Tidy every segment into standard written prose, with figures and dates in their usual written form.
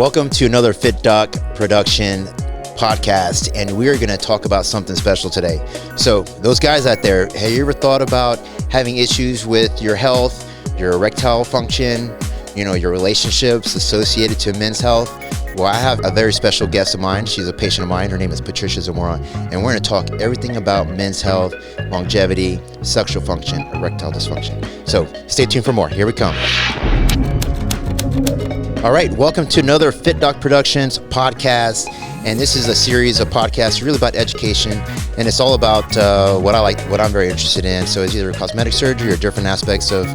Welcome to another FitDoc production podcast, and we're going to talk about something special today. So those guys out there, have you ever thought about having issues with your health, your erectile function, your relationships associated to men's health? Well, I have a very special guest of mine. She's a patient of mine. Her name is Patricia Zamora, and we're going to talk everything about men's health, longevity, sexual function, erectile dysfunction. So stay tuned for more. Here we come. All right, welcome to another FitDoc Productions podcast, and this is a series of podcasts really about education, and it's all about what I'm very interested in. So it's either cosmetic surgery or different aspects of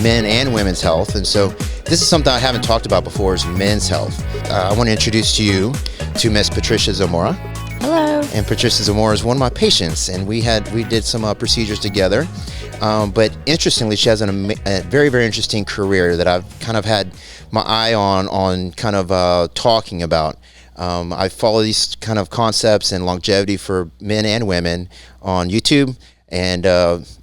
men and women's health, and so this is something I haven't talked about before, is men's health. I want to introduce to you to Miss Patricia Zamora. Hello. And Patricia Zamora is one of my patients, and we did some procedures together. But interestingly, she has a very, very interesting career that I've kind of had my eye on kind of talking about. I follow these kind of concepts and longevity for men and women on YouTube. And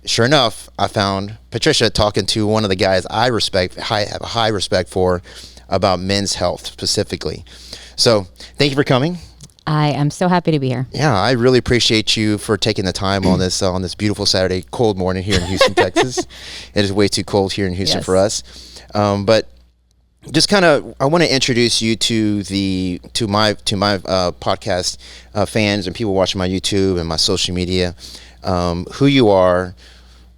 sure enough, I found Patricia talking to one of the guys I have a high respect for about men's health specifically. So thank you for coming. I am so happy to be here. Yeah, I really appreciate you for taking the time on this beautiful Saturday, cold morning here in Houston, Texas. It is way too cold here in Houston for us. But just kind of, I want to introduce you to my podcast fans and people watching my YouTube and my social media. Who you are,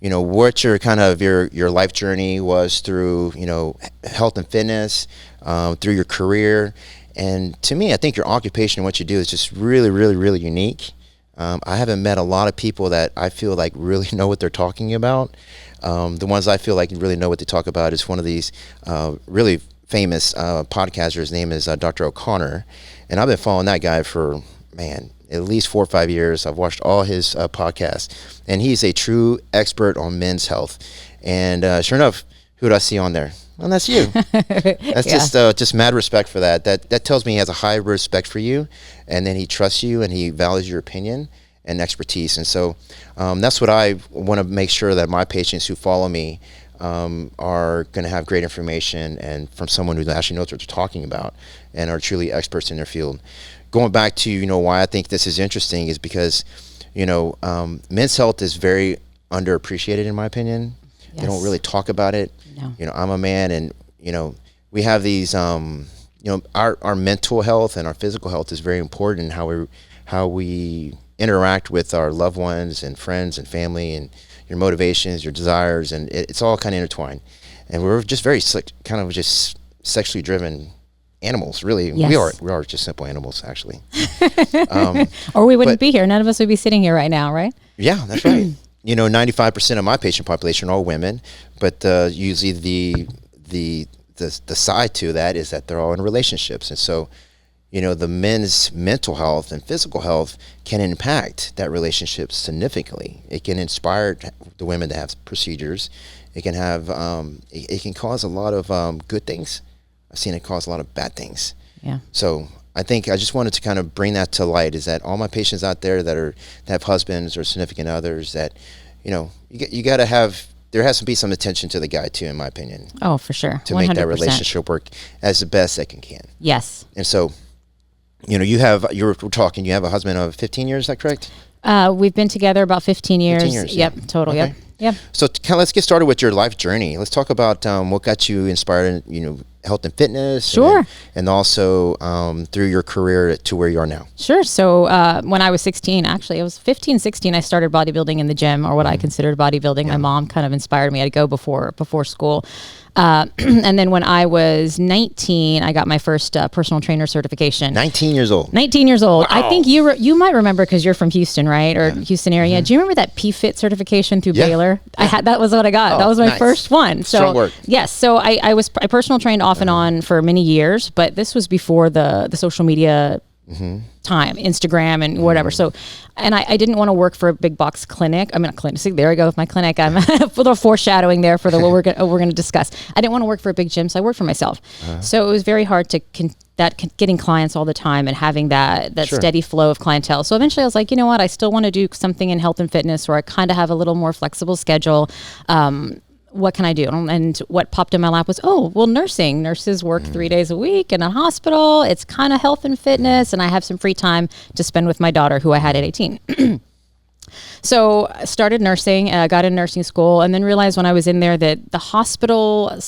what your kind of your life journey was through, health and fitness, through your career. And to me, I think your occupation and what you do is just really, really, really unique. I haven't met a lot of people that I feel like really know what they're talking about. The ones I feel like really know what they talk about is one of these really famous podcasters. His name is Dr. O'Connor. And I've been following that guy for, at least 4 or 5 years. I've watched all his podcasts. And he's a true expert on men's health. And sure enough, who did I see on there? Well, that's you. That's just mad respect for that. That tells me he has a high respect for you, and then he trusts you and he values your opinion and expertise. And so that's what I want to make sure that my patients who follow me are going to have great information and from someone who actually knows what they're talking about and are truly experts in their field. Going back to why I think this is interesting is because men's health is very underappreciated in my opinion. Yes. They don't really talk about it. No. I'm a man, and we have these our mental health and our physical health is very important in how we interact with our loved ones and friends and family, and your motivations, your desires, and it's all kind of intertwined. And we're just very kind of just sexually driven animals, really. Yes. We are just simple animals, actually. Or we wouldn't be here. None of us would be sitting here right now, right? Yeah, that's right. 95% of my patient population are all women, but usually the side to that is that they're all in relationships. And so, the men's mental health and physical health can impact that relationship significantly. It can inspire the women to have procedures. It can have, it can cause a lot of good things. I've seen it cause a lot of bad things. Yeah. So I think I just wanted to kind of bring that to light, is that all my patients out there that have husbands or significant others, that you got to have, there has to be some attention to the guy too, in my opinion. Oh, for sure. To 100%. make that relationship work as the best that can. Yes. And so, you have a husband of 15 years, is that correct? We've been together about 15 years. 15 years. Yep, total. Okay. Yep. So let's get started with your life journey. Let's talk about what got you inspired in, health and fitness. Sure. And also through your career to where you are now. Sure. So when I was 16, actually, I was 15, 16, I started bodybuilding in the gym, or what I considered bodybuilding. Yeah. My mom kind of inspired me to go before school. And then when I was 19, I got my first personal trainer certification. 19 years old. 19 years old. Wow. I think you might remember, because you're from Houston, right? Or Houston area. Mm-hmm. Do you remember that PFIT certification through Baylor? Yeah. That was what I got. That was my first one. So, strong work. Yes. So I personal trained off and on for many years, but this was before the social media time, Instagram and whatever. So, and I didn't want to work for a big box clinic. I mean, a clinic. See, there I go with my clinic. I'm a little foreshadowing there for what we're going to discuss. I didn't want to work for a big gym, so I worked for myself. So it was very hard to getting clients all the time and having that steady flow of clientele. So eventually I was like, you know what? I still want to do something in health and fitness where I kind of have a little more flexible schedule. what can I do? And what popped in my lap was, oh, well, nursing. Nurses work 3 days a week in a hospital. It's kind of health and fitness, and I have some free time to spend with my daughter, who I had at 18. So I started nursing, got in nursing school, and then realized when I was in there that the hospital,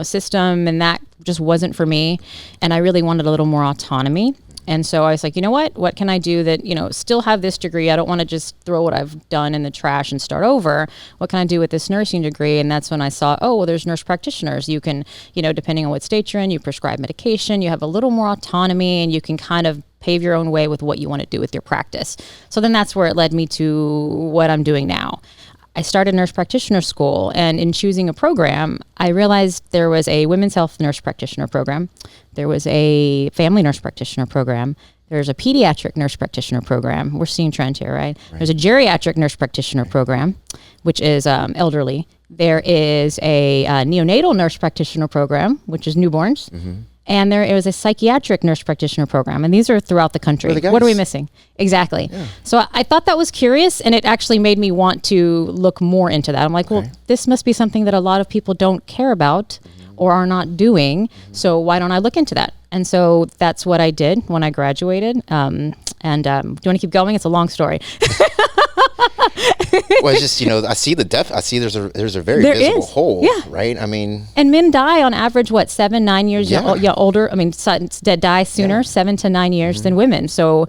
system and that just wasn't for me, and I really wanted a little more autonomy. And so I was like, you know what can I do that, still have this degree? I don't want to just throw what I've done in the trash and start over. What can I do with this nursing degree? And that's when I saw, oh, well, there's nurse practitioners. You can, depending on what state you're in, you prescribe medication, you have a little more autonomy, and you can kind of pave your own way with what you want to do with your practice. So then that's where it led me to what I'm doing now. I started nurse practitioner school, and in choosing a program, I realized there was a women's health nurse practitioner program. There was a family nurse practitioner program. There's a pediatric nurse practitioner program. We're seeing trend here, right? There's a geriatric nurse practitioner program, which is elderly. There is a neonatal nurse practitioner program, which is newborns. And there was a psychiatric nurse practitioner program. And these are throughout the country. What are we missing? Exactly. Yeah. So I thought that was curious, and it actually made me want to look more into that. I'm like, well, this must be something that a lot of people don't care about or are not doing. So why don't I look into that? And so that's what I did when I graduated. Do you want to keep going? It's a long story. Well, it's just, I see I see there's a very visible hole, right? I mean, and men die on average, 7, 9 years older. I mean, die sooner, 7 to 9 years than women. So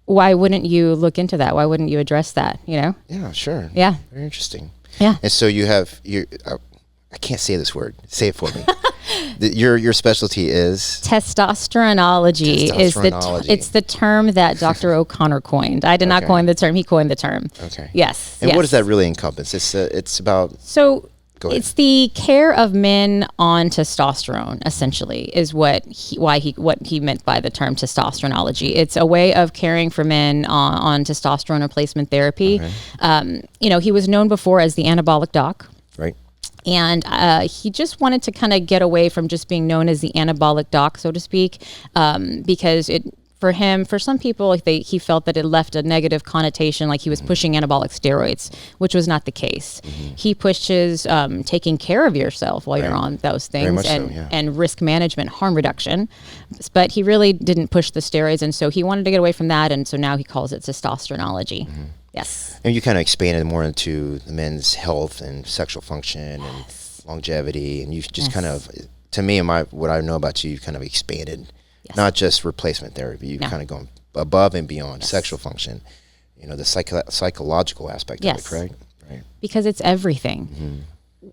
why wouldn't you look into that? Why wouldn't you address that? Yeah, sure. Yeah. Very interesting. Yeah. And so you have I can't say this word. Say it for me. Your specialty is testosteronology. It's the term that Dr. O'Connor coined. I did not coin the term; he coined the term. Okay. Yes. And what does that really encompass? It's about. So it's the care of men on testosterone. Essentially, is what he meant by the term testosteronology. It's a way of caring for men on testosterone replacement therapy. Okay. He was known before as the anabolic doc. Right. And he just wanted to kind of get away from just being known as the anabolic doc, so to speak, because for some people, he felt that it left a negative connotation, like he was pushing anabolic steroids, which was not the case. He pushes taking care of yourself while you're on those things, and risk management, harm reduction. But he really didn't push the steroids, and so he wanted to get away from that, and so now he calls it testosteronology. Yes. And you kind of expanded more into the men's health and sexual function and longevity, and you just kind of, to me, what I know about you, you kind of expanded, not just replacement therapy. You kind of gone above and beyond sexual function, the psychological aspect of it, correct? Right. Because it's everything.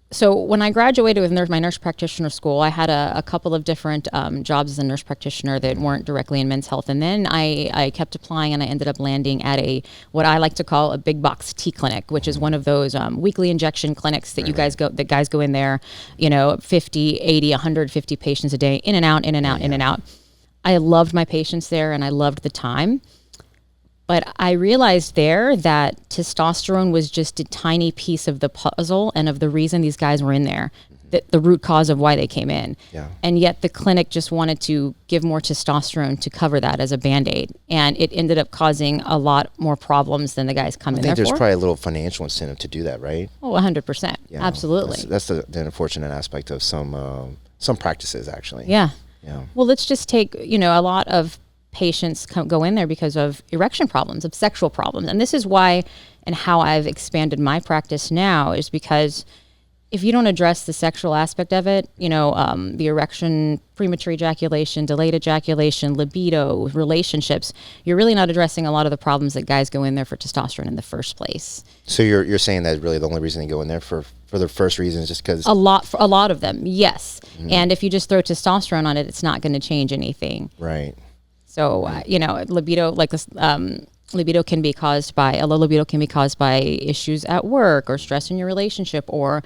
So when I graduated with my nurse practitioner school, I had a couple of different jobs as a nurse practitioner that weren't directly in men's health. And then I kept applying, and I ended up landing at what I like to call a big box T clinic, which is one of those weekly injection clinics that guys go in there, 50, 80, 150 patients a day, in and out, in and out, in and out. I loved my patients there, and I loved the time. But I realized there that testosterone was just a tiny piece of the puzzle and of the reason these guys were in there, the root cause of why they came in. Yeah. And yet the clinic just wanted to give more testosterone to cover that as a Band-Aid. And it ended up causing a lot more problems than the guys come in there for. I think there's probably a little financial incentive to do that, right? Oh, 100%. Yeah. Absolutely. That's the unfortunate aspect of some practices, actually. Yeah. Well, let's just take, a lot of patients go in there because of erection problems, of sexual problems. And this is why and how I've expanded my practice now, is because if you don't address the sexual aspect of it, the erection, premature ejaculation, delayed ejaculation, libido, relationships, you're really not addressing a lot of the problems that guys go in there for testosterone in the first place. So you're saying that really the only reason they go in there for the first reason is just because a lot of them, yes. And if you just throw testosterone on it, it's not going to change anything. Right. So, libido, libido can be caused by, a low libido can be caused by issues at work or stress in your relationship, or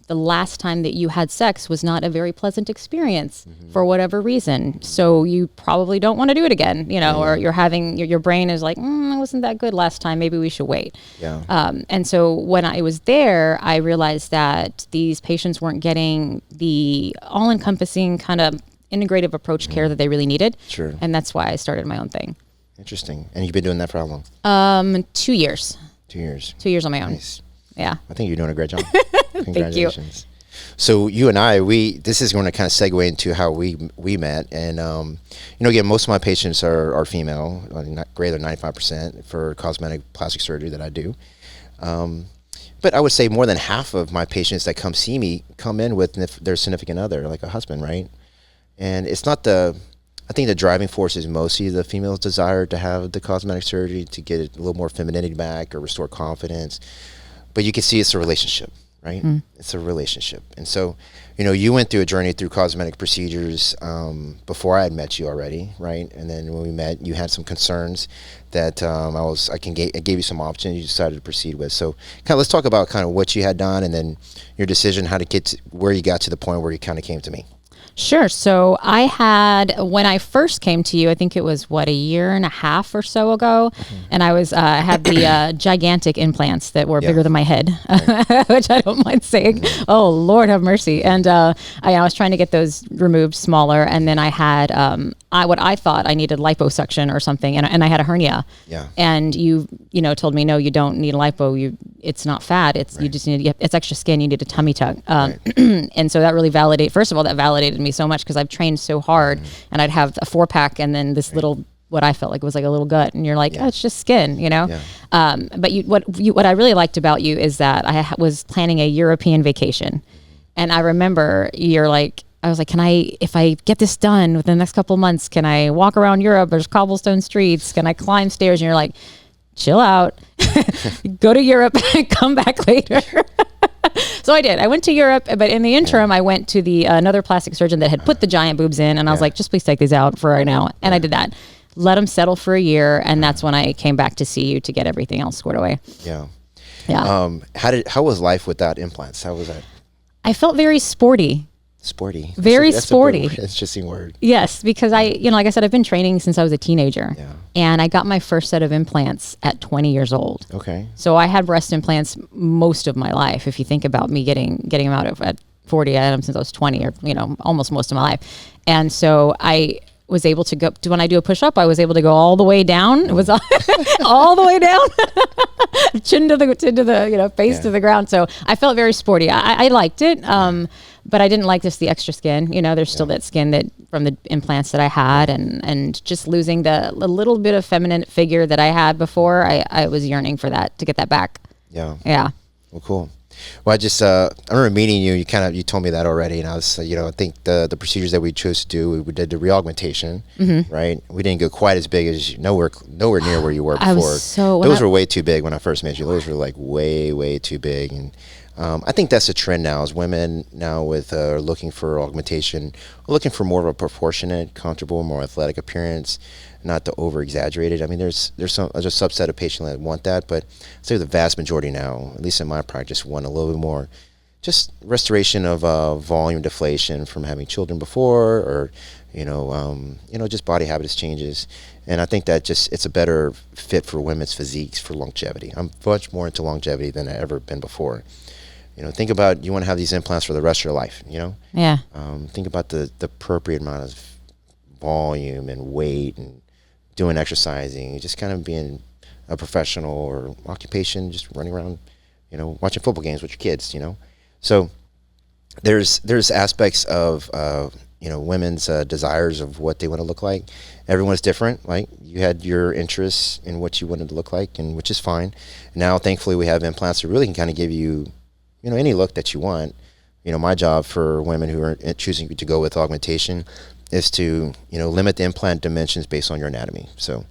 the last time that you had sex was not a very pleasant experience for whatever reason. So you probably don't want to do it again, or you're having, your brain is like, it wasn't that good last time. Maybe we should wait. Yeah. And so when I was there, I realized that these patients weren't getting the all-encompassing kind of integrative approach care that they really needed. Sure. And that's why I started my own thing. Interesting. And you've been doing that for how long? 2 years. 2 years. 2 years on my own. Nice. Yeah. I think you're doing a great job. Congratulations. So you and I, this is going to kind of segue into how we met. And, again, most of my patients are female, not greater than 95% for cosmetic plastic surgery that I do. But I would say more than half of my patients that come see me come in with their significant other, like a husband, right? And it's not I think the driving force is mostly the female's desire to have the cosmetic surgery to get a little more femininity back or restore confidence. But you can see it's a relationship, right? It's a relationship. And so, you went through a journey through cosmetic procedures before I had met you already, right? And then when we met, you had some concerns that I gave you some options you decided to proceed with. So kind of let's talk about kind of what you had done and then your decision how to get to where you got to the point where you kind of came to me. Sure. So when I first came to you, I think it was a year and a half or so ago, and I had the gigantic implants that were bigger than my head, which I don't mind saying. Oh, Lord have mercy. And I was trying to get those removed smaller, and then I had what I thought I needed liposuction or something, and I had a hernia. Yeah. And you told me, no, you don't need lipo. It's not fat. You just need it's extra skin. You need a tummy tuck. And so that really validated me so much because I've trained so hard, and I'd have a 4-pack and then this little, what I felt like was like a little gut, and you're like, oh, it's just skin, Yeah. But what I really liked about you is that I was planning a European vacation, and I remember I was like, if I get this done within the next couple of months, can I walk around Europe? There's cobblestone streets. Can I climb stairs? And you're like, chill out, go to Europe and come back later. So I did. I went to Europe, but in the interim, I went to another plastic surgeon that had put the giant boobs in, and I was like, just please take these out for right now. And I did that. Let them settle for a year, and that's when I came back to see you to get everything else squared away. Yeah. Yeah. How was life without implants? How was that? I felt very sporty. Sporty. Very sporty. That's an interesting word. Yes, because like I said, I've been training since I was a teenager. Yeah. And I got my first set of implants at 20 years old. Okay. So I had breast implants most of my life. If you think about me getting them out at 40, I had them since I was 20 or, almost most of my life. And so I was able to when I do a push-up, I was able to go all the way down. It was all the way down, chin to the face to the ground. So I felt very sporty. I liked it. But I didn't like just the extra skin. There's still that skin that from the implants that I had, and just losing the little bit of feminine figure that I had before. I was yearning for that, to get that back. Yeah. Yeah. Well, cool. Well, I remember meeting you. You told me that already, and I was, I think the procedures that we chose to do, we did the re-augmentation, right? We didn't go quite as big as nowhere near where you were before. Those were way too big when I first met you. Those were like way too big, and I think that's a trend now. Is women now are looking for augmentation, looking for more of a proportionate, comfortable, more athletic appearance, not to over exaggerate it. I mean, there's a subset of patients that want that, but I'd say the vast majority now, at least in my practice, want a little bit more, just restoration of volume deflation from having children before, or just body habits changes. And I think that it's a better fit for women's physiques for longevity. I'm much more into longevity than I've ever been before. Think about, you want to have these implants for the rest of your life, Yeah. Think about the appropriate amount of volume and weight, and doing exercising, just kind of being a professional or occupation, just running around, watching football games with your kids, So there's aspects of, women's desires of what they want to look like. Everyone's different, right? You had your interests in what you wanted to look like, and which is fine. Now, thankfully, we have implants that really can kind of give you, any look that you want. My job for women who are choosing to go with augmentation is to, limit the implant dimensions based on your anatomy. So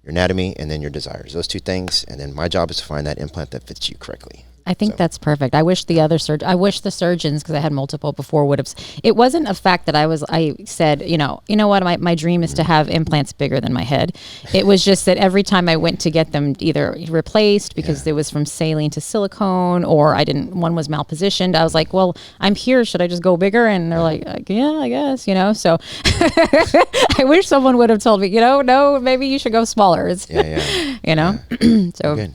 your anatomy and then your desires, those two things. And then my job is to find that implant that fits you correctly. I think that's perfect. I wish the surgeons, because I had multiple before, would have. It wasn't a fact that I said, you know what, my dream is to have implants bigger than my head. It was just that every time I went to get them either replaced because it was from saline to silicone, or one was malpositioned. I was like, well, I'm here. Should I just go bigger? And they're like, yeah, I guess, So I wish someone would have told me, no, maybe you should go smaller. So good.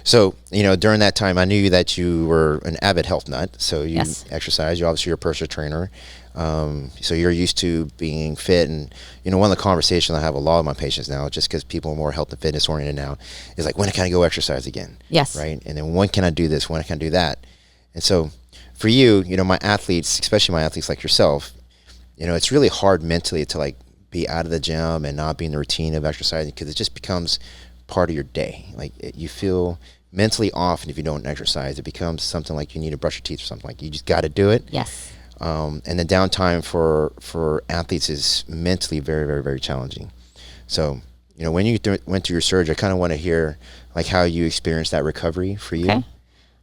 So, during that time, I knew that you were an avid health nut. So you exercise. You're a personal trainer. So you're used to being fit. And, one of the conversations I have with a lot of my patients now, just because people are more health and fitness oriented now, is like, when can I go exercise again? Yes. Right. And then when can I do this? When can I do that? And so for you, my athletes, especially my athletes like yourself, it's really hard mentally to like be out of the gym and not be in the routine of exercising, because it just becomes part of your day. Like you feel mentally off, and if you don't exercise, it becomes something like you need to brush your teeth or something. Like you just got to do it. Yes. And the downtime for athletes is mentally very, very, very challenging. So, when you went through your surgery, I kind of want to hear like how you experienced that recovery for you. Okay.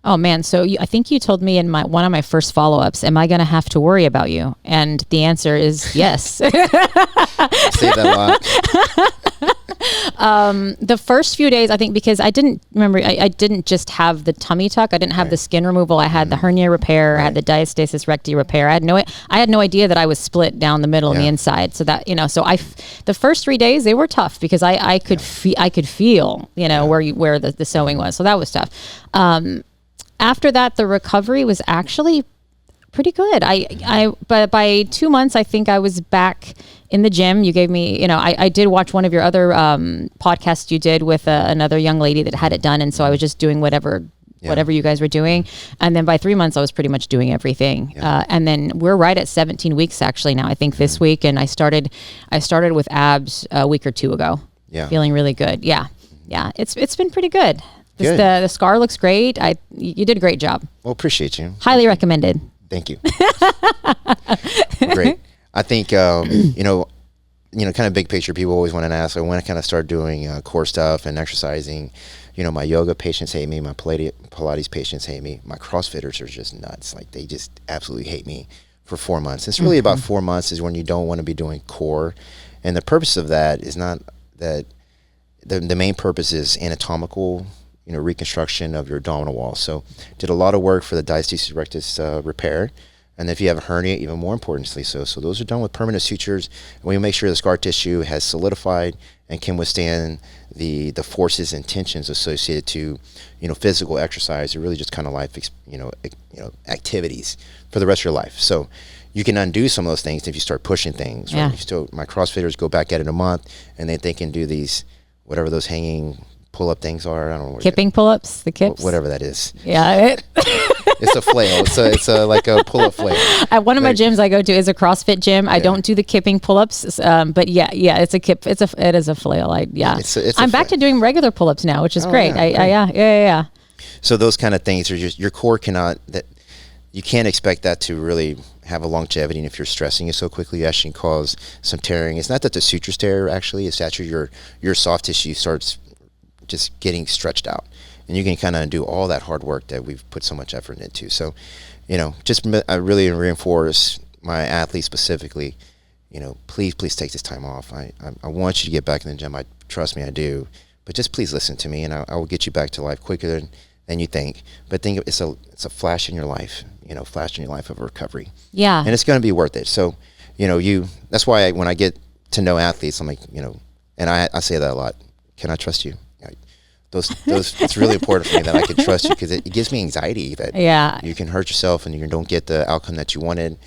Oh man, so I think you told me in one of my first follow-ups, am I going to have to worry about you? And the answer is yes. Say that a lot. The first few days, I think, because I didn't just have the tummy tuck. I didn't have the skin removal. I had the hernia repair. I had the diastasis recti repair. I had no idea that I was split down the middle and the inside. So that, the first 3 days, they were tough because I could feel, where the sewing was. So that was tough. After that, the recovery was actually pretty good. But by 2 months, I think I was back in the gym. You gave me, I did watch one of your other podcasts you did with another young lady that had it done. And so I was just doing whatever you guys were doing. And then by 3 months, I was pretty much doing everything. And then we're right at 17 weeks actually now, I think this week. And I started with abs a week or two ago. Yeah. Feeling really good. Yeah. Yeah. It's been pretty good. The scar looks great. You did a great job. Well, appreciate you. Highly recommended. Thank you. Great. I think, kind of big picture, people always want to ask, when I kind of start doing core stuff and exercising, my yoga patients hate me. My Pilates patients hate me. My CrossFitters are just nuts. Like they just absolutely hate me for 4 months. It's really about 4 months is when you don't want to be doing core. And the purpose of that is not that the main purpose is anatomical reconstruction of your abdominal wall. So did a lot of work for the diastasis rectus repair. And if you have a hernia, even more importantly, so those are done with permanent sutures. And we make sure the scar tissue has solidified and can withstand the forces and tensions associated to, physical exercise or really just kind of life, activities for the rest of your life. So you can undo some of those things if you start pushing things. Right? My CrossFitters go back at it a month, and then they can do these, whatever those hanging pull-up things are. I don't know what kipping pull-ups, the kips, whatever that is. Yeah, it's a flail. It's like a pull-up flail. At one of my gyms I go to is a CrossFit gym. I don't do the kipping pull-ups, but yeah, it's a kip. It is a flail. I'm back to doing regular pull-ups now, which is great. Yeah. So those kind of things are just your core you can't expect that to really have a longevity, and if you're stressing it so quickly, you actually cause some tearing. It's not that the sutures tear, actually. It's actually your soft tissue starts just getting stretched out, and you can kind of do all that hard work that we've put so much effort into. So, I really reinforce my athletes specifically, please take this time off. I want you to get back in the gym. Trust me, I do, but just please listen to me, and I will get you back to life quicker than you think. But think it's a flash in your life, of recovery. Yeah. And it's going to be worth it. So, that's why when I get to know athletes, I'm like, and I say that a lot. Can I trust you? Those it's really important for me that I can trust you, because it gives me anxiety that you can hurt yourself and you don't get the outcome that you wanted.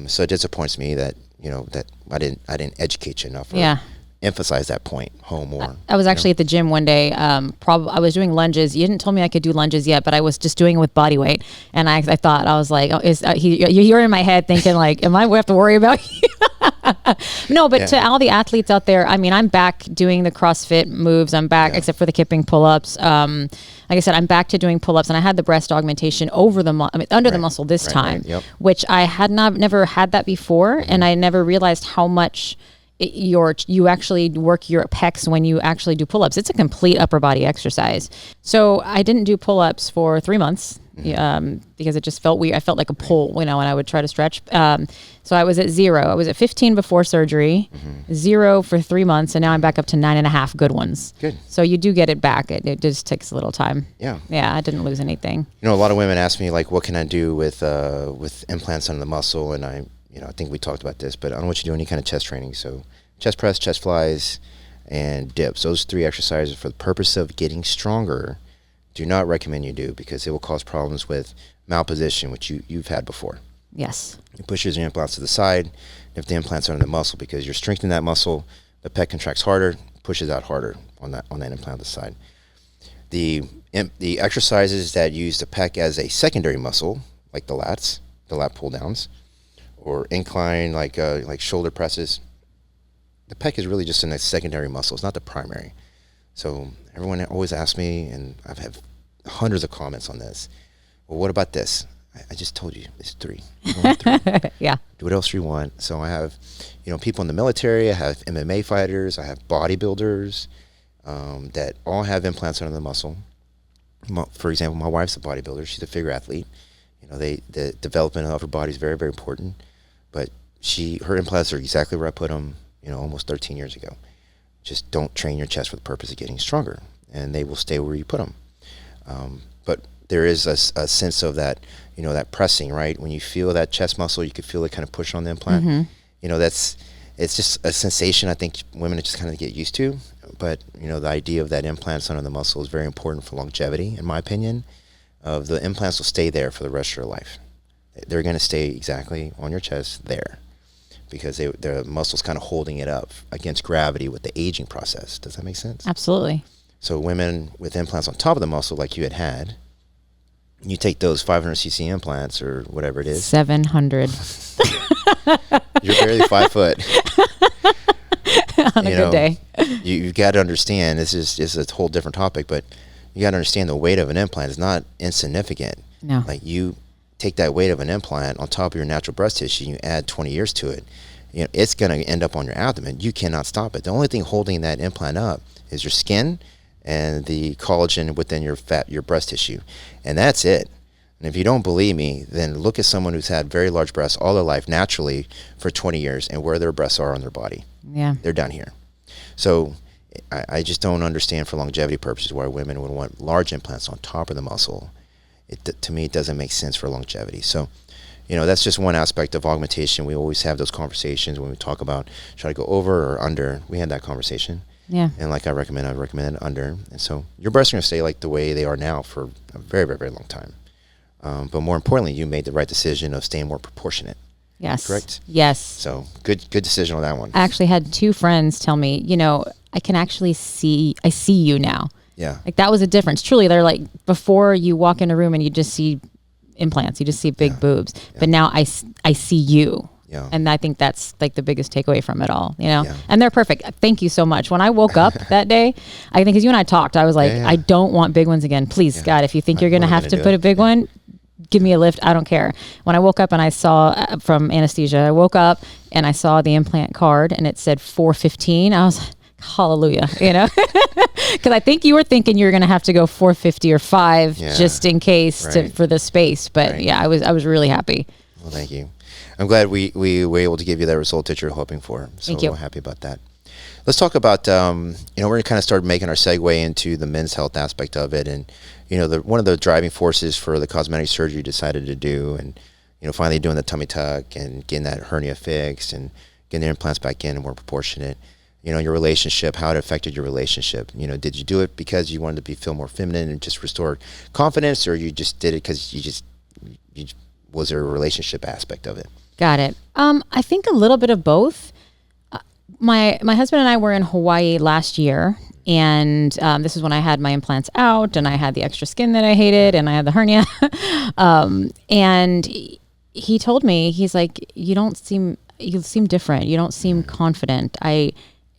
So it disappoints me that that I didn't educate you enough or emphasize that point home more. I was actually at the gym one day. I was doing lunges. You didn't tell me I could do lunges yet, but I was just doing it with body weight, and I thought, I was like, you're in my head thinking like, am I have to worry about you? No, but to all the athletes out there, I mean, I'm back doing the CrossFit moves. I'm back, except for the kipping pull-ups. Like I said, I'm back to doing pull-ups, and I had the breast augmentation under the muscle this time, which I had never had that before, and I never realized how much you actually work your pecs when you actually do pull-ups. It's a complete upper body exercise. So I didn't do pull-ups for 3 months because it just felt weird. I felt like a pull, when I would try to stretch. So I was at 0. I was at 15 before surgery, 0 for 3 months, and now I'm back up to 9.5 good ones. Good. So you do get it back. It just takes a little time. Yeah. Yeah, I didn't lose anything. A lot of women ask me, like, what can I do with implants under the muscle? And I think we talked about this, but I don't want you to do any kind of chest training. So chest press, chest flies, and dips. Those 3 exercises are for the purpose of getting stronger do not recommend you do, because it will cause problems with malposition, which you've had before. Yes. It pushes your implants to the side. If the implants are in the muscle, because you're strengthening that muscle, the pec contracts harder, pushes out harder on that implant on the side. The exercises that use the pec as a secondary muscle, like the lat pull downs, or incline, like shoulder presses, the pec is really just a secondary muscle. It's not the primary. So everyone always asks me, and I've had hundreds of comments on this. Well, what about this? I just told you it's 3. Yeah. Do what else you want. So I have, people in the military. I have MMA fighters. I have bodybuilders that all have implants under the muscle. For example, my wife's a bodybuilder. She's a figure athlete. The development of her body is very, very important. But her implants are exactly where I put them, almost 13 years ago. Just don't train your chest for the purpose of getting stronger, and they will stay where you put them. But there is a sense of that, that pressing, right? When you feel that chest muscle, you can feel it kind of push on the implant. Mm-hmm. It's just a sensation I think women just kind of get used to. But, the idea of that implants under the muscle is very important for longevity, in my opinion. The implants will stay there for the rest of your life. They're going to stay exactly on your chest there, because the muscle's kind of holding it up against gravity with the aging process. Does that make sense? Absolutely. So women with implants on top of the muscle, like you had, you take those 500cc implants or whatever it is. 700. You're barely 5 foot. On a good day. You've got to understand, this is a whole different topic, but you got to understand the weight of an implant is not insignificant. No. Like, you take that weight of an implant on top of your natural breast tissue, you add 20 years to it, it's going to end up on your abdomen. You cannot stop it. The only thing holding that implant up is your skin and the collagen within your breast tissue, and that's it. And if you don't believe me, then look at someone who's had very large breasts all their life naturally for 20 years and where their breasts are on their body. Yeah. They're down here. So I just don't understand, for longevity purposes, why women would want large implants on top of the muscle. To me, it doesn't make sense for longevity. So, that's just one aspect of augmentation. We always have those conversations when we talk about, should I go over or under? We had that conversation. Yeah. And like I recommend under. And so your breasts are going to stay like the way they are now for a very, very, very long time. But more importantly, you made the right decision of staying more proportionate. Yes. Correct? Yes. So good decision on that one. I actually had 2 friends tell me, I can actually see you now. Yeah. Like, that was a difference. Truly, they're like, before you walk in a room and you just see implants, you just see big boobs. Yeah. But now I see you. Yeah. And I think that's like the biggest takeaway from it all, Yeah. And they're perfect. Thank you so much. When I woke up that day, I think, because you and I talked, I was like, I don't want big ones again. Please, God, if you think you're going to have to put a big one, give me a lift. I don't care. When I woke up and I saw from anesthesia, I woke up and I saw the implant card and it said 415. I was like, hallelujah, because I think you were thinking you were going to have to go 450 or 5 just in case for the space. But I was really happy. Well, thank you. I'm glad we were able to give you that result that you're hoping for. So thank you. We're happy about that. Let's talk about, we're going to kind of start making our segue into the men's health aspect of it. And, one of the driving forces for the cosmetic surgery you decided to do, and, finally doing the tummy tuck and getting that hernia fixed and getting the implants back in and more proportionate. Your relationship, how it affected your relationship. Did you do it because you wanted to feel more feminine and just restore confidence, or you just did it because was there a relationship aspect of it? Got it. I think a little bit of both. My husband and I were in Hawaii last year, and this is when I had my implants out, and I had the extra skin that I hated, and I had the hernia. And he told me, he's like, you seem different. You don't seem confident.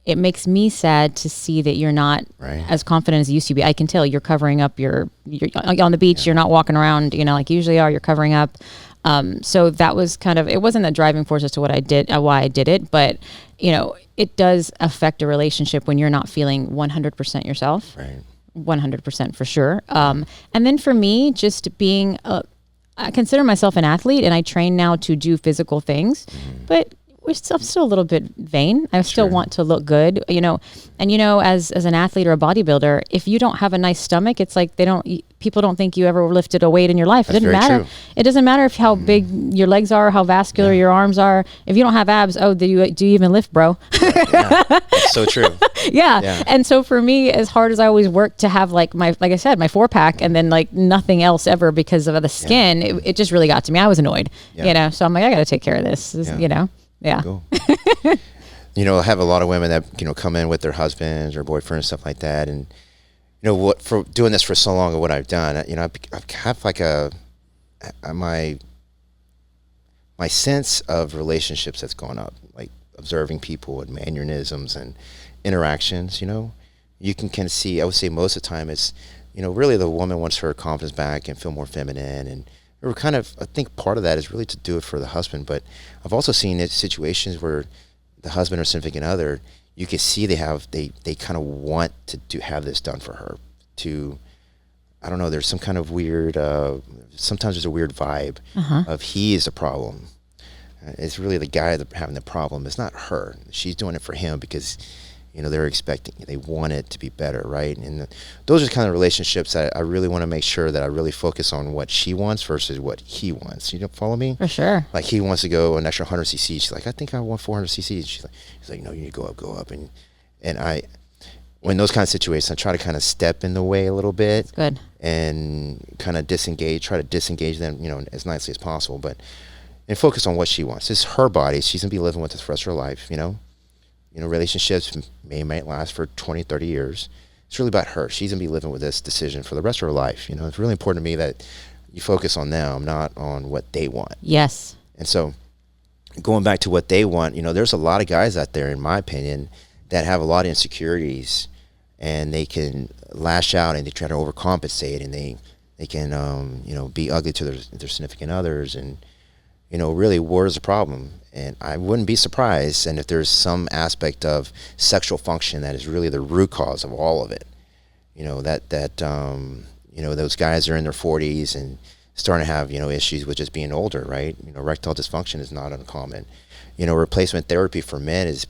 It makes me sad to see that you're not as confident as you used to be. I can tell you're covering up you're on the beach. You're not walking around, like you usually are. You're covering up. So that was kind of, it wasn't the driving force as to what I did, why I did it, but it does affect a relationship when you're not feeling 100% yourself. Right. 100% for sure. And then for me, just being I consider myself an athlete, and I train now to do physical things, but I'm still a little bit vain. I still want to look good, you know. And you know, as an athlete or a bodybuilder, if you don't have a nice stomach, it's like people don't think you ever lifted a weight in your life. It doesn't matter. True. It doesn't matter if how big your legs are, how vascular your arms are. If you don't have abs, do you even lift, bro? That's so true. Yeah. And so for me, as hard as I always worked to have like I said, my 4-pack and then like nothing else ever because of the skin, it just really got to me. I was annoyed, you know, so I'm like, I got to take care of this, you know? Yeah. Cool. You know, I have a lot of women that, you know, come in with their husbands or boyfriends and stuff like that. And, you know, for doing this for so long and what I've done, you know, I have like my sense of relationships that's gone up, like observing people and mannerisms and interactions, you know. You can see, I would say most of the time it's, you know, really the woman wants her confidence back and feel more feminine. And we're kind of, I think part of that is really to do it for the husband. But I've also seen it situations where the husband or significant other, you can see they kind of want to have this done for her. I don't know, there's some kind of weird, sometimes there's a weird vibe of he is the problem. It's really the guy that's having the problem. It's not her. She's doing it for him because, you know, they want it to be better, right? And those are kind of relationships that I really want to make sure that I really focus on what she wants versus what he wants. You don't follow me? For sure. Like he wants to go an extra 100 cc. She's like, I think I want 400 cc. He's like, no, you need to go up. And when those kind of situations, I try to kind of step in the way a little bit. Good. And kind of try to disengage them, you know, as nicely as possible, and focus on what she wants. It's her body. She's going to be living with this for the rest of her life, you know. You know, relationships might last for 20, 30 years. It's really about her. She's going to be living with this decision for the rest of her life. You know, it's really important to me that you focus on them, not on what they want. Yes. And so going back to what they want, you know, there's a lot of guys out there, in my opinion, that have a lot of insecurities and they can lash out and they try to overcompensate and they can, you know, be ugly to their significant others. And, you know, really, war is a problem. And I wouldn't be surprised, and if there's some aspect of sexual function that is really the root cause of all of it, you know, that you know, those guys are in their 40s and starting to have, you know, issues with just being older, right? You know, erectile dysfunction is not uncommon. You know, replacement therapy for men is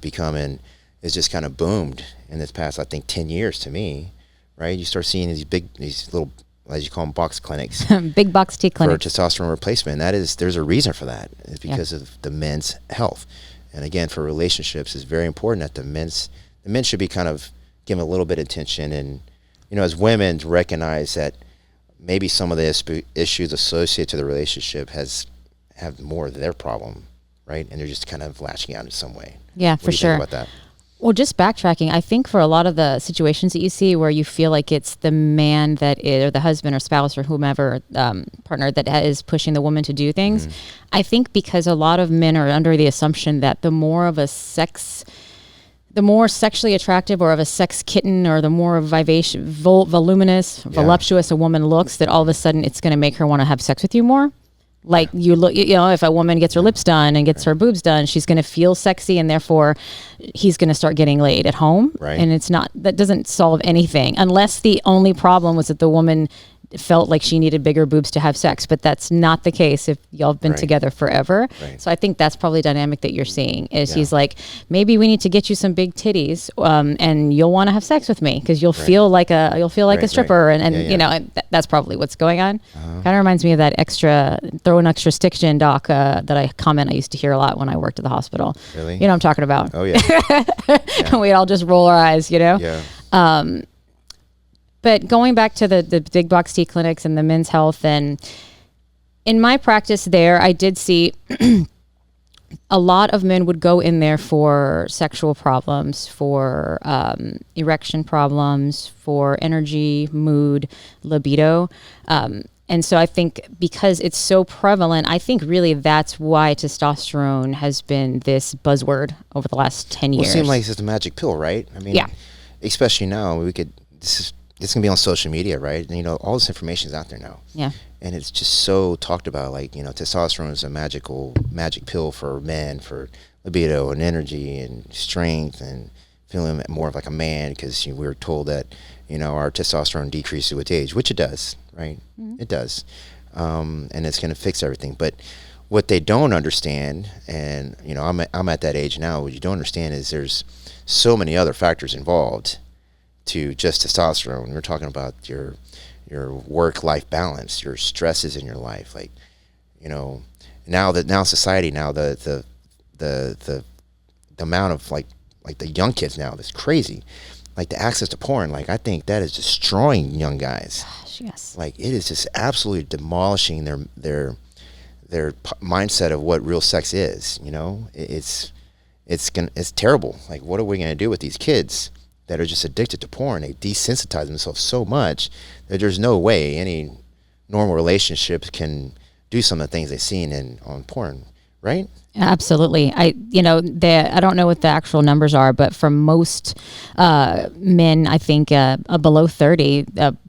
just kind of boomed in this past, I think, 10 years to me, right? You start seeing these little, as you call them, box clinics. Big box T clinics. For testosterone replacement. There's a reason for that. It's because of the men's health. And again, for relationships, it's very important that the men should be kind of given a little bit of attention. And, you know, as women, recognize that maybe some of the issues associated to the relationship have more of their problem, right? And they're just kind of lashing out in some way. Yeah, for sure. What do you think about that? Well, just backtracking, I think for a lot of the situations that you see where you feel like it's the man or the husband or spouse or whomever partner that is pushing the woman to do things, I think because a lot of men are under the assumption that the more sexually attractive or of a sex kitten or the more vivacious, voluminous, voluptuous a woman looks, that all of a sudden it's going to make her want to have sex with you more. Like you look, you know, if a woman gets her lips done and gets her boobs done, she's going to feel sexy, and therefore he's going to start getting laid at home. Right. And that doesn't solve anything unless the only problem was that the woman felt like she needed bigger boobs to have sex, but that's not the case if y'all have been together forever. Right. So I think that's probably the dynamic that you're seeing is he's like, maybe we need to get you some big titties, and you'll want to have sex with me because you'll feel like a stripper, and you know, that's probably what's going on. Kind of reminds me of that throw an extra stitch-in doc that I used to hear a lot when I worked at the hospital. Really? You know what I'm talking about? Oh yeah. And we'd all just roll our eyes, you know? Yeah. But going back to the big box T clinics and the men's health, and in my practice there, I did see a lot of men would go in there for sexual problems, for erection problems, for energy, mood, libido. And so I think because it's so prevalent, I think really that's why testosterone has been this buzzword over the last 10 years. Well, it seems like it's a magic pill, right? I mean, especially now, this can be on social media, right? And, you know, all this information is out there now. Yeah. And it's just so talked about, like, you know, testosterone is a magic pill for men, for libido and energy and strength and feeling more of like a man, because we were told that, you know, our testosterone decreases with age, which it does, right? Mm-hmm. It does. And it's going to fix everything. But what they don't understand, and you know, I'm at that age now. What you don't understand is there's so many other factors involved to just testosterone. We're talking about your work-life balance, your stresses in your life, like, you know, now society, now the amount of like the young kids now, that's crazy. Like the access to porn, like I think that is destroying young guys. Gosh, yes. Like it is just absolutely demolishing their mindset of what real sex is. You know, it's terrible. Like, what are we gonna do with these kids that are just addicted to porn? They desensitize themselves so much that there's no way any normal relationships can do some of the things they've seen on porn, right? Absolutely. I don't know what the actual numbers are, but for most men, I think below 30,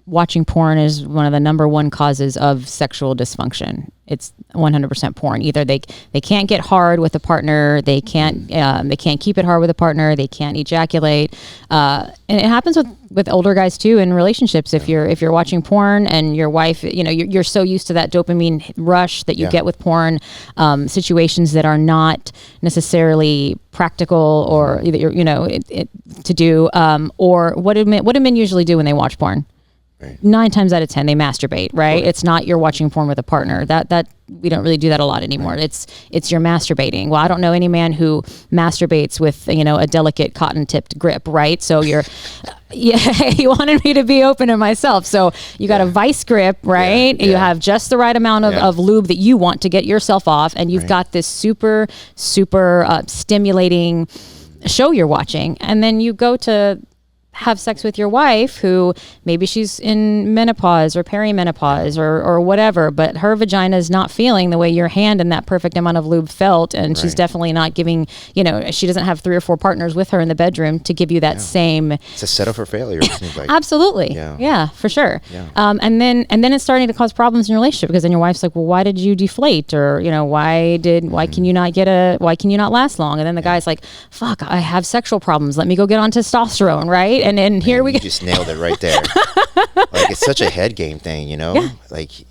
watching porn is one of the number one causes of sexual dysfunction. It's 100% porn. Either they can't get hard with a partner, they can't keep it hard with a partner, they can't ejaculate, and it happens with older guys too in relationships. If you're watching porn and your wife, you know, you're so used to that dopamine rush that you get with porn, situations that are not necessarily practical or to do, or what do men usually do when they watch porn? Right. 9 times out of 10, they masturbate, right? It's not you're watching porn with a partner. That we don't really do that a lot anymore. Right. It's you're masturbating. Well, I don't know any man who masturbates with, you know, a delicate cotton tipped grip, right? So you're, you wanted me to be open to myself. So you got a vice grip, right? You have just the right amount of lube that you want to get yourself off, and you've got this super stimulating show you're watching, and then you go to have sex with your wife, who maybe she's in menopause or perimenopause or whatever, but her vagina is not feeling the way your hand and that perfect amount of lube felt, and she's definitely not giving, you know, she doesn't have 3 or 4 partners with her in the bedroom to give you that same. It's a setup for failure. Like. Absolutely. Yeah, for sure. Yeah. And then it's starting to cause problems in your relationship, because then your wife's like, well, why did you deflate? Or, you know, why can you not last long? And then the guy's like, fuck, I have sexual problems. Let me go get on testosterone, right? And here we go. You just nailed it right there. Like, it's such a head game thing, you know? Yeah. Like, you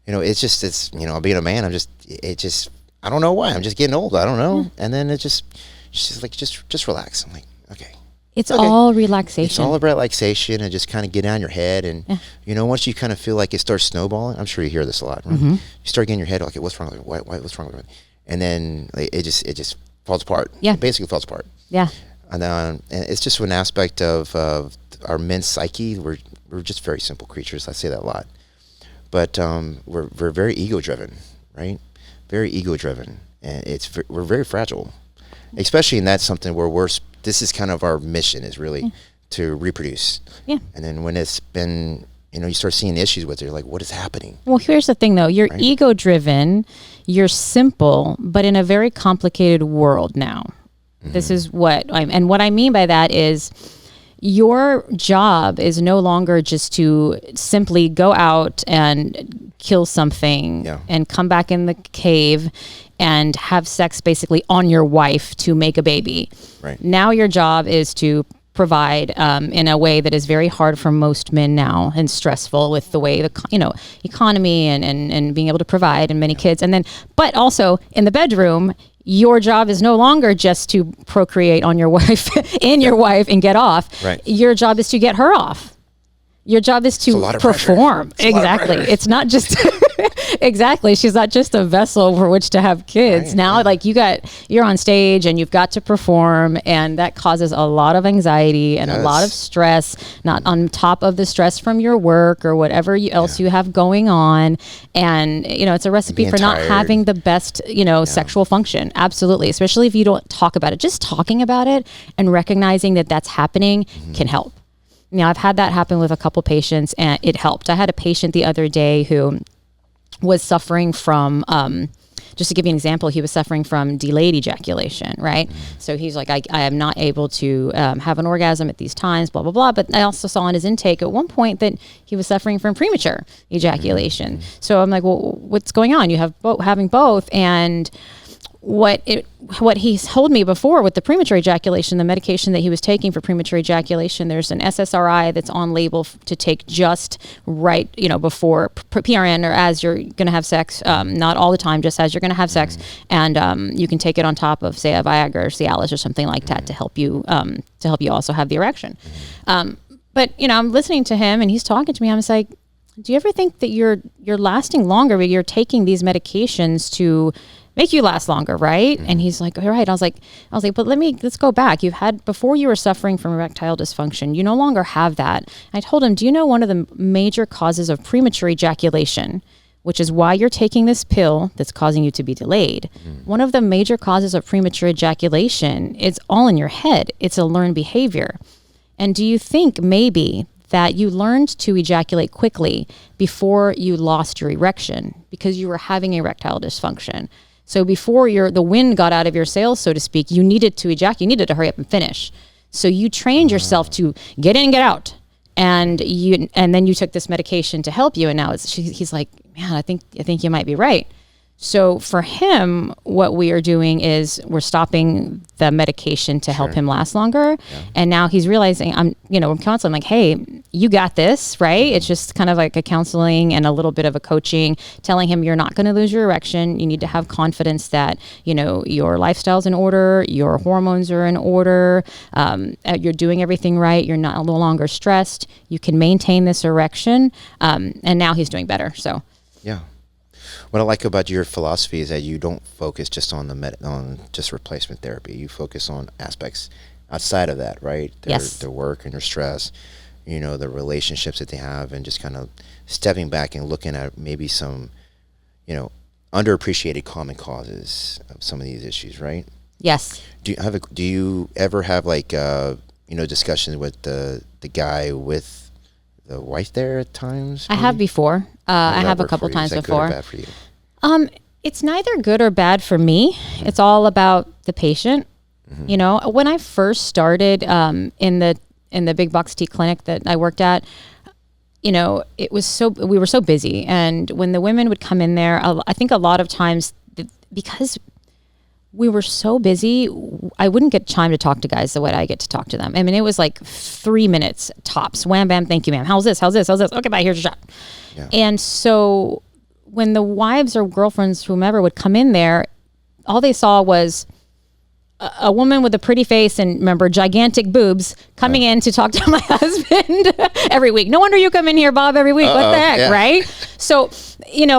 know, it's, you know, being a man, I don't know why. I'm just getting old. I don't know. Yeah. And then she's just like, just relax. I'm like, okay. It's all relaxation. It's all about relaxation and just kind of get down your head. And, you know, once you kind of feel like it starts snowballing, I'm sure you hear this a lot, right? Mm-hmm. You start getting your head like, what's wrong with me? What's wrong with me? And then it just falls apart. Yeah. It basically falls apart. Yeah. And it's just an aspect of our men's psyche. We're just very simple creatures. I say that a lot, but we're very ego driven, right? Very ego driven, and we're very fragile, especially in that's something where this is kind of our mission, is really to reproduce. Yeah. And then when it's been, you know, you start seeing issues with it, you're like, what is happening? Well, here's the thing though. You're ego driven, you're simple, but in a very complicated world now. This is what I mean by that is your job is no longer just to simply go out and kill something and come back in the cave and have sex basically on your wife to make a baby. Right. Now your job is to provide in a way that is very hard for most men now, and stressful with the way the economy and being able to provide and many kids. And then, but also in the bedroom, your job is no longer just to procreate on your wife, your wife, and get off. Right. Your job is to get her off. Your job is to perform. Exactly. It's not just exactly. She's not just a vessel for which to have kids. Right, now, like you're on stage and you've got to perform, and that causes a lot of anxiety and a lot of stress, not on top of the stress from your work or whatever else you have going on. And, you know, it's a recipe for not having the best, sexual function. Absolutely. Especially if you don't talk about it. Just talking about it and recognizing that that's happening can help. Now, I've had that happen with a couple patients, and it helped. I had a patient the other day who was suffering from, just to give you an example, he was suffering from delayed ejaculation, right? So he's like, I am not able to have an orgasm at these times, blah, blah, blah. But I also saw in his intake at one point that he was suffering from premature ejaculation. So I'm like, well, what's going on? You have having both. And what he's told me before with the premature ejaculation, the medication that he was taking for premature ejaculation, there's an SSRI that's on label to take just right, before PRN or as you're going to have sex, not all the time, just as you're going to have sex. And you can take it on top of, say, a Viagra or Cialis or something like that to help you also have the erection. But, I'm listening to him and he's talking to me. I'm just like, do you ever think that you're lasting longer, but you're taking these medications to make you last longer, right? And he's like, all right. I was like, but let's go back. Before you were suffering from erectile dysfunction, you no longer have that. I told him, do you know one of the major causes of premature ejaculation, which is why you're taking this pill that's causing you to be delayed? One of the major causes of premature ejaculation is all in your head. It's a learned behavior. And do you think maybe that you learned to ejaculate quickly before you lost your erection because you were having erectile dysfunction? So before the wind got out of your sails, so to speak, you needed to ejaculate. You needed to hurry up and finish. So you trained yourself to get in and get out, and then you took this medication to help you. And now he's like, man, I think you might be right. So for him, what we are doing is we're stopping the medication to help him last longer. Yeah. And now he's realizing I'm counseling, like, hey, you got this, right? It's just kind of like a counseling and a little bit of a coaching, telling him you're not going to lose your erection. You need to have confidence that, your lifestyle's in order, your hormones are in order, you're doing everything right. You're no longer stressed. You can maintain this erection. And now he's doing better. So, yeah. What I like about your philosophy is that you don't focus just on on just replacement therapy. You focus on aspects outside of that, right? Their work and their stress, the relationships that they have, and just kind of stepping back and looking at maybe some, underappreciated common causes of some of these issues, right? Yes. Do you ever have discussions with the guy with the wife there at times? Maybe? I have before. I have a couple times before. Good or bad for you? It's neither good or bad for me. It's all about the patient. When I first started in the big box T clinic that I worked at, we were so busy, and when the women would come in there, I think a lot of times because we were so busy, I wouldn't get time to talk to guys the way I get to talk to them. I mean, it was like 3 minutes tops. Wham, bam, thank you, ma'am. How's this? Okay, bye, here's your shot. Yeah. And so when the wives or girlfriends, whomever, would come in there, all they saw was a woman with a pretty face and, remember, gigantic boobs coming in to talk to my husband every week. No wonder you come in here, Bob, every week. What the heck, right? So,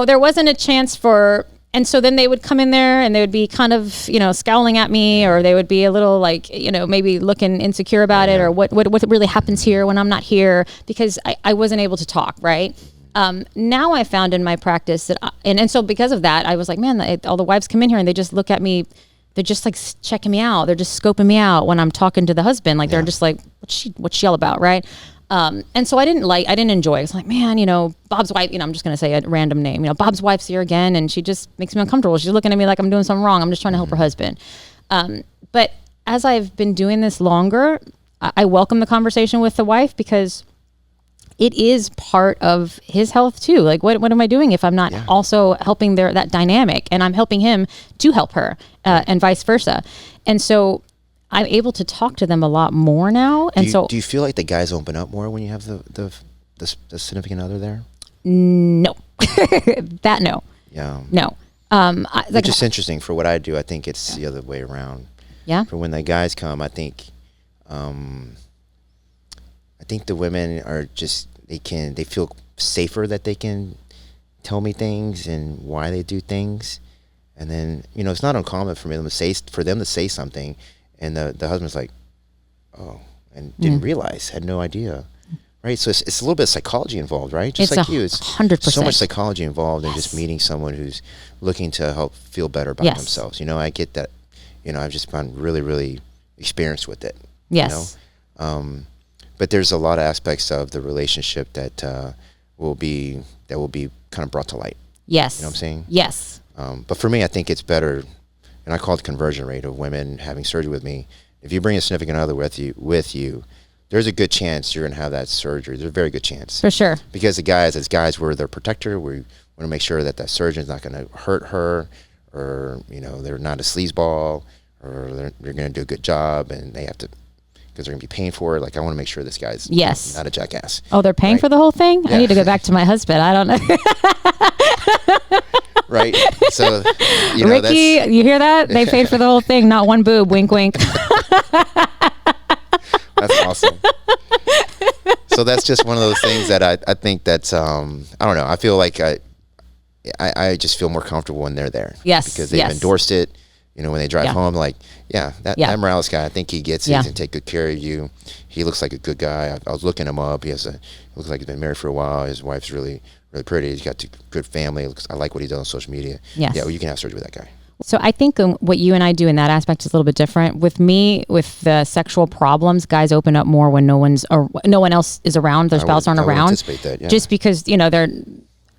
there wasn't a chance for... And so then they would come in there and they would be kind of, scowling at me, or they would be a little like, maybe looking insecure about it, or what really happens here when I'm not here, because I wasn't able to talk, right? Now I found in my practice that, and so because of that, I was like, man, all the wives come in here and they just look at me. They're just like checking me out. They're just scoping me out when I'm talking to the husband. Like they're just like, what's she all about, right? And so I didn't enjoy it. I was like, man, Bob's wife, I'm just going to say a random name, Bob's wife's here again, and she just makes me uncomfortable. She's looking at me like I'm doing something wrong. I'm just trying to help her husband. But as I've been doing this longer, I welcome the conversation with the wife, because it is part of his health too. Like, what am I doing if I'm not also helping that dynamic, and I'm helping him to help her, and vice versa. And so I'm able to talk to them a lot more now. And do you feel like the guys open up more when you have the significant other there? No, that no. Yeah. No. Which is interesting. For what I do, I think it's the other way around. Yeah. For when the guys come, I think the women are just, they feel safer that they can tell me things and why they do things. And then, it's not uncommon for them to say something, and the husband's like, oh, and didn't realize, had no idea. Right? So it's a little bit of psychology involved, right? Just like you, it's 100%. So much psychology involved in just meeting someone who's looking to help feel better about themselves. I get that. I've just been really, really experienced with it. Yes. But there's a lot of aspects of the relationship that will be kind of brought to light. Yes. You know what I'm saying? Yes. But for me, I think it's better, and I call it the conversion rate of women having surgery with me. If you bring a significant other with you, there's a good chance you're going to have that surgery. There's a very good chance. For sure. Because as guys, we're their protector. We want to make sure that surgeon's not going to hurt her or, you know, they're not a sleazeball, or they're going to do a good job and they have to, because they're going to be paying for it. Like, I want to make sure this guy's not a jackass. Oh, they're paying for the whole thing? Yeah. I need to go back to my husband. I don't know. Right. So, you know, Ricky, you hear that? They paid for the whole thing, not one boob. Wink, wink. That's awesome. So that's just one of those things that I think that's, I don't know. I feel like I just feel more comfortable when they're there. Yes. Because they've endorsed it. You know, when they drive home, like, that Morales guy, I think he gets it and take good care of you. He looks like a good guy. I was looking him up. He looks like he's been married for a while. His wife's really, really pretty. He's got a good family. I like what he does on social media. Yes. Yeah, well, you can have surgery with that guy. So I think what you and I do in that aspect is a little bit different. With me, with the sexual problems, guys open up more when no one else is around. Their spouse aren't around. Anticipate that, yeah. Just because, you know, they're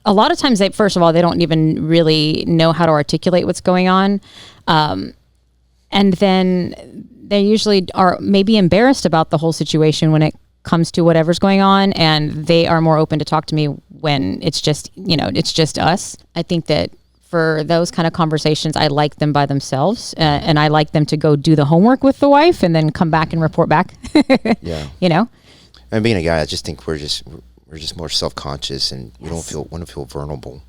a lot of times first of all, they don't even really know how to articulate what's going on. And then they usually are maybe embarrassed about the whole situation when it comes to whatever's going on, and they are more open to talk to me when it's just, you know, it's just us. I think that for those kind of conversations, I like them by themselves, and I like them to go do the homework with the wife and then come back and report back. Yeah. You know? And being a guy, I just think we're just more self-conscious, and we don't want to feel vulnerable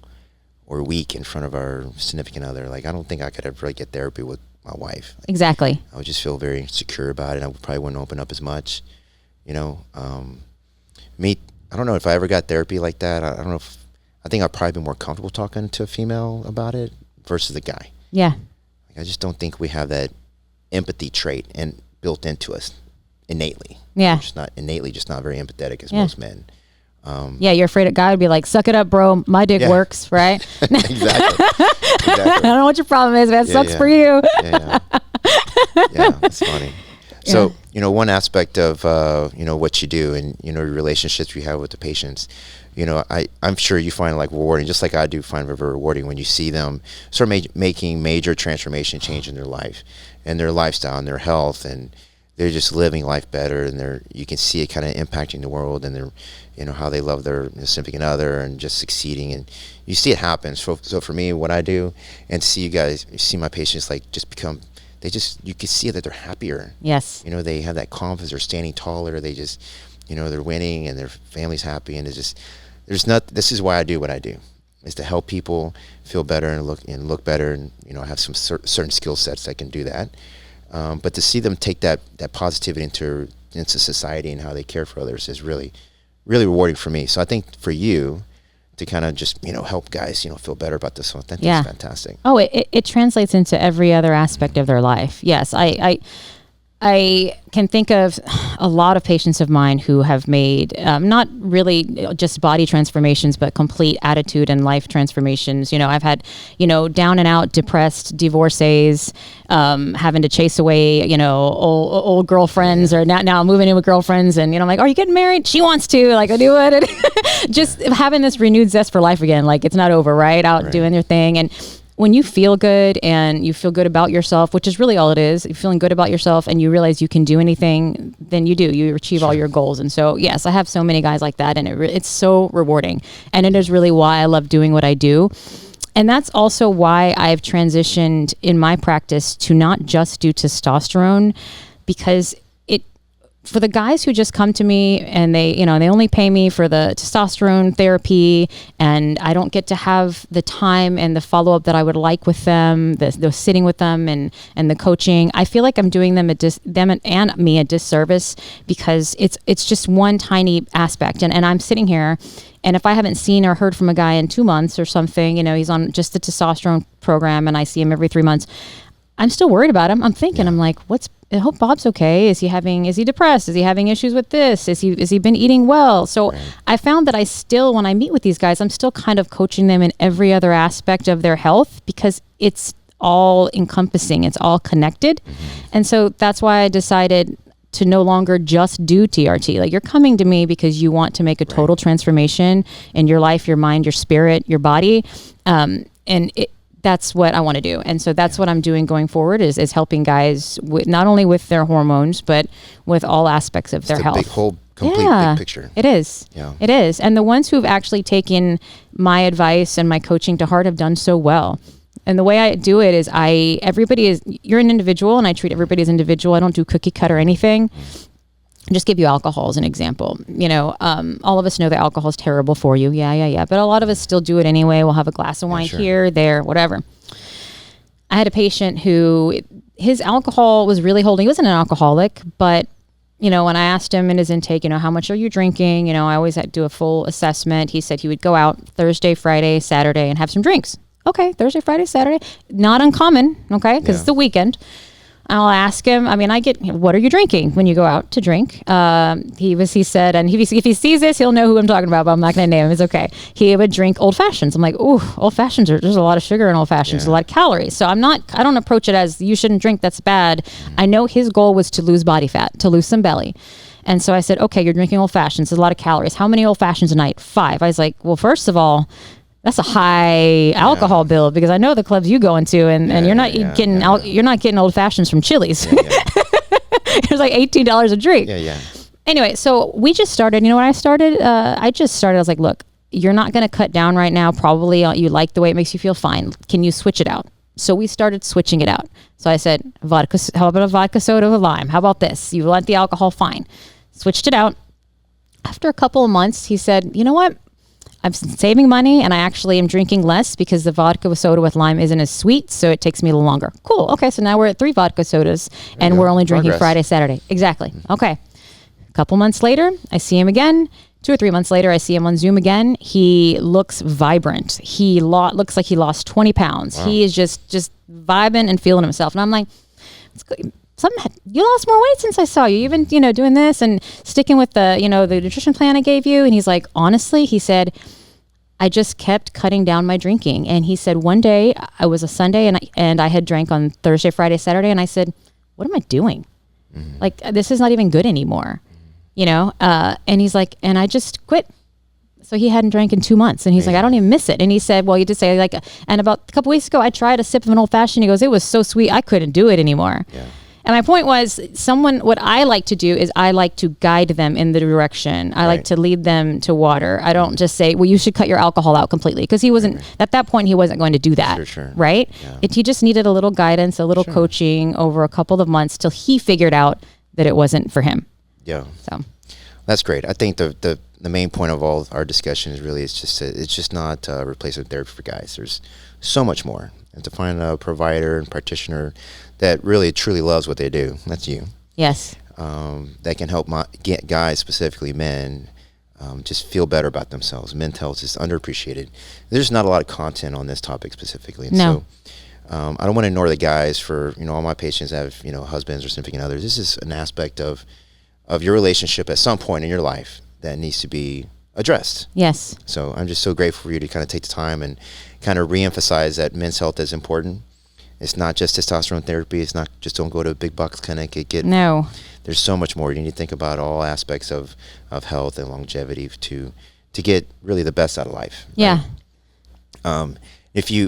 or weak in front of our significant other. Like, I don't think I could ever get therapy with my wife. Exactly. I would just feel very secure about it. I probably wouldn't open up as much, you know. I don't know if I ever got therapy like that. I don't know if, I think I'd probably be more comfortable talking to a female about it versus a guy. Yeah. Like, I just don't think we have that empathy trait and built into us innately. Yeah. We're just not innately, just not very empathetic as most men. You're afraid a guy would be like, suck it up, bro. My dick works, right? Exactly. I don't know what your problem is, man. It sucks for you. Yeah, that's funny. So, you know, one aspect of, you know, what you do and, you know, your relationships you have with the patients, you know, I'm sure you find like rewarding, just like I do find it very rewarding when you see them sort of making major transformation change in their life and their lifestyle and their health, and they're just living life better, and you can see it kind of impacting the world, and they're, you know, how they love their significant other and just succeeding, and you see it happen. So for me, what I do, and see my patients like just become, you can see that they're happier. Yes. You know, they have that confidence, they're standing taller, they just, you know, they're winning and their family's happy, and it's just, this is why I do what I do, is to help people feel better and look better, and, you know, I have some certain skill sets that can do that. But to see them take that positivity into society and how they care for others is really, really rewarding for me. So I think for you to kind of just, you know, help guys, you know, feel better about this one, I think that's fantastic. Oh, it translates into every other aspect of their life. Yes, I can think of a lot of patients of mine who have made not really just body transformations, but complete attitude and life transformations. You know, I've had, you know, down and out, depressed divorcees, having to chase away, you know, old girlfriends, or now moving in with girlfriends. And, you know, I'm like, are you getting married? She wants to, like, I do it. Just having this renewed zest for life again. Like, it's not over, right? Out doing their thing. And when you feel good and you feel good about yourself, which is really all it is, you're feeling good about yourself and you realize you can do anything, then you achieve all your goals. And so, yes, I have so many guys like that, and it's so rewarding. And it is really why I love doing what I do. And that's also why I've transitioned in my practice to not just do testosterone, because for the guys who just come to me and they only pay me for the testosterone therapy, and I don't get to have the time and the follow-up that I would like with them, the sitting with them and the coaching, I feel like I'm doing them and me a disservice, because it's just one tiny aspect. And I'm sitting here, and if I haven't seen or heard from a guy in 2 months or something, you know, he's on just the testosterone program and I see him every 3 months, I'm still worried about him. I'm thinking, I'm like, I hope Bob's okay. Is he depressed? Is he having issues with this? Is he been eating well? So I found that I still, when I meet with these guys, I'm still kind of coaching them in every other aspect of their health, because it's all encompassing. It's all connected. And so that's why I decided to no longer just do TRT. Like, you're coming to me because you want to make a total transformation in your life, your mind, your spirit, your body. That's what I want to do. And so that's what I'm doing going forward is helping guys with not only with their hormones, but with all aspects of their health. Big whole, complete big picture. It is. Yeah. It is. And the ones who've actually taken my advice and my coaching to heart have done so well. And the way I do it is you're an individual, and I treat everybody as individual. I don't do cookie cut or anything. Just give you alcohol as an example. All of us know that alcohol is terrible for you. Yeah. But a lot of us still do it anyway. We'll have a glass of wine here, there, whatever. I had a patient who his alcohol was really holding. He wasn't an alcoholic, but when I asked him in his intake, how much are you drinking? I always had to do a full assessment. He said he would go out Thursday, Friday, Saturday and have some drinks. Okay, Thursday, Friday, Saturday. Not uncommon, okay, because it's the weekend. I'll ask him. What are you drinking when you go out to drink? He said, and if he sees this, he'll know who I'm talking about, but I'm not going to name him. It's okay. He would drink old fashions. I'm like, ooh, old fashions, there's a lot of sugar in old fashions, there's a lot of calories. So I don't approach it as you shouldn't drink, that's bad. I know his goal was to lose body fat, to lose some belly. And so I said, okay, you're drinking old fashions, there's a lot of calories. How many old fashions a night? 5. I was like, well, first of all, that's a high alcohol bill, because I know the clubs you go into, and you're not getting old fashions from Chili's. It was like $18 a drink. Anyway, so we just started. You know what I started? I was like, look, you're not going to cut down right now. Probably you like the way it makes you feel. Fine. Can you switch it out? So we started switching it out. So I said, vodka. How about a vodka soda with lime? How about this? You want the alcohol? Fine. Switched it out. After a couple of months, he said, you know what? I'm saving money, and I actually am drinking less because the vodka with soda with lime isn't as sweet, so it takes me a little longer. Cool. Okay, so now we're at 3 vodka sodas, and we're only drinking Friday, Saturday. Exactly. Okay. A couple months later, I see him again. 2 or 3 months later, I see him on Zoom again. He looks vibrant. He looks like he lost 20 pounds. Wow. He is just vibing and feeling himself. And I'm like, you lost more weight since I saw you. You've been, doing this and sticking with the nutrition plan I gave you. And he's like, honestly, he said, I just kept cutting down my drinking. And he said, one day, it was a Sunday, and I had drank on Thursday, Friday, Saturday. And I said, what am I doing? Mm-hmm. Like, this is not even good anymore, And he's like, and I just quit. So he hadn't drank in 2 months. And he's like, I don't even miss it. And he said, well, you did say, and about a couple weeks ago, I tried a sip of an old fashioned. He goes, it was so sweet, I couldn't do it anymore. Yeah. And my point was, what I like to do is I like to guide them in the direction. I like to lead them to water. I don't just say, well, you should cut your alcohol out completely. Because he wasn't, at that point, he wasn't going to do that. Sure. Right? Yeah. He just needed a little guidance, a little coaching over a couple of months till he figured out that it wasn't for him. Yeah. So that's great. I think the main point of all our discussions really is it's just not replacement therapy for guys. There's so much more. And to find a provider and practitioner that really truly loves what they do. That's you. Yes. That can help get guys, specifically men, just feel better about themselves. Mental health is underappreciated. There's not a lot of content on this topic specifically. And no. So I don't want to ignore the guys. For all my patients have husbands or significant others. This is an aspect of your relationship at some point in your life that needs to be addressed. Yes. So I'm just so grateful for you to kind of take the time and kind of reemphasize that men's health is important. It's not just testosterone therapy. It's not just don't go to a big box clinic. No. There's so much more. You need to think about all aspects of health and longevity to get really the best out of life. Yeah. Right?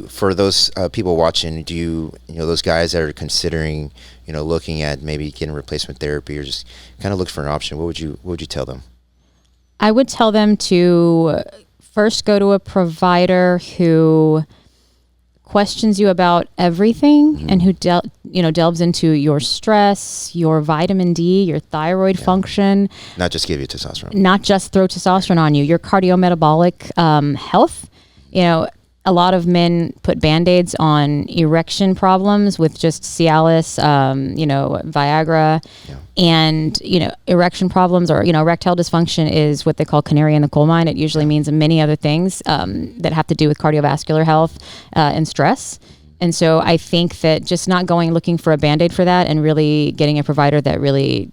For those people watching, do you those guys that are considering looking at maybe getting replacement therapy or just kind of look for an option, what would you tell them? I would tell them to first go to a provider who questions you about everything, and who delves into your stress, your vitamin D, your thyroid function. Not just give you testosterone. Not just throw testosterone on you. Your cardiometabolic health. A lot of men put Band-Aids on erection problems with just Cialis, Viagra. Yeah. And, erection problems or, erectile dysfunction is what they call canary in the coal mine. It usually means many other things that have to do with cardiovascular health and stress. And so I think that just not going looking for a Band-Aid for that and really getting a provider that really,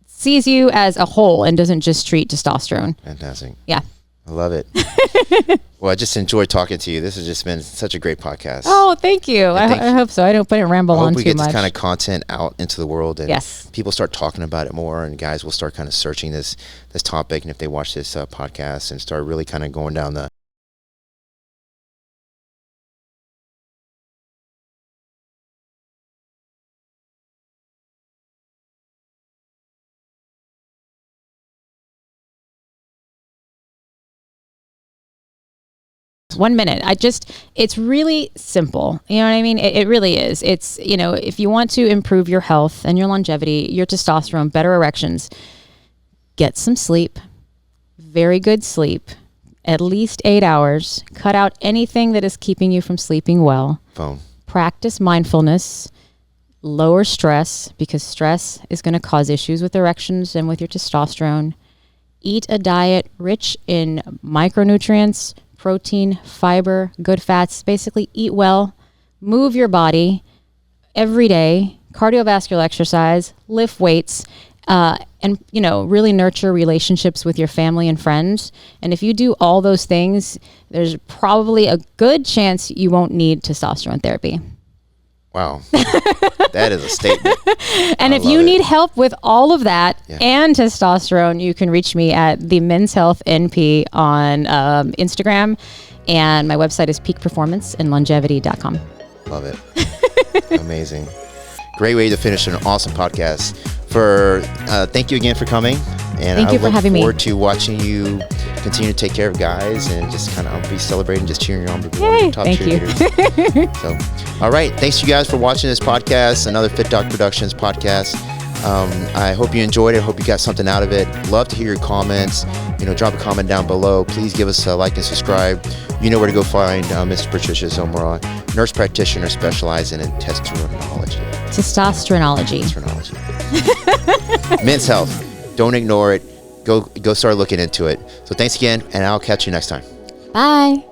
sees you as a whole and doesn't just treat testosterone. Fantastic. Yeah. I love it. Well, I just enjoyed talking to you. This has just been such a great podcast. Oh, thank you. I hope so. I don't ramble on too much. I hope we get this kind of content out into the world, and people start talking about it more, and guys will start kind of searching this topic. And if they watch this podcast and start really kind of going down the 1 minute. It's really simple. You know what I mean? It really is. It's, if you want to improve your health and your longevity, your testosterone, better erections, get some sleep, very good sleep, at least 8 hours, cut out anything that is keeping you from sleeping well. Phone. Practice mindfulness, lower stress, because stress is going to cause issues with erections and with your testosterone. Eat a diet rich in micronutrients, protein, fiber, good fats. Basically, eat well, move your body every day, cardiovascular exercise, lift weights, and really nurture relationships with your family and friends. And if you do all those things, there's probably a good chance you won't need testosterone therapy. Wow. That is a statement. And if you need help with all of that and testosterone, you can reach me at the Men's Health NP on Instagram. And my website is peakperformanceandlongevity.com. Love it. Amazing. Great way to finish an awesome podcast. Thank you again for coming. And thank you for having me. I look forward to watching you continue to take care of guys and just kind of be celebrating, just cheering you on. Top thank cheerleaders. you. So, all right. Thanks you guys for watching this podcast, another FitDoc Productions podcast. I hope you enjoyed it. I hope you got something out of it. Love to hear your comments. Drop a comment down below. Please give us a like and subscribe. You know where to go find Ms. Patricia Zamora, nurse practitioner specializing in testosteronology. Testosteronology. Men's health. Don't ignore it. Go start looking into it. So thanks again, and I'll catch you next time. Bye.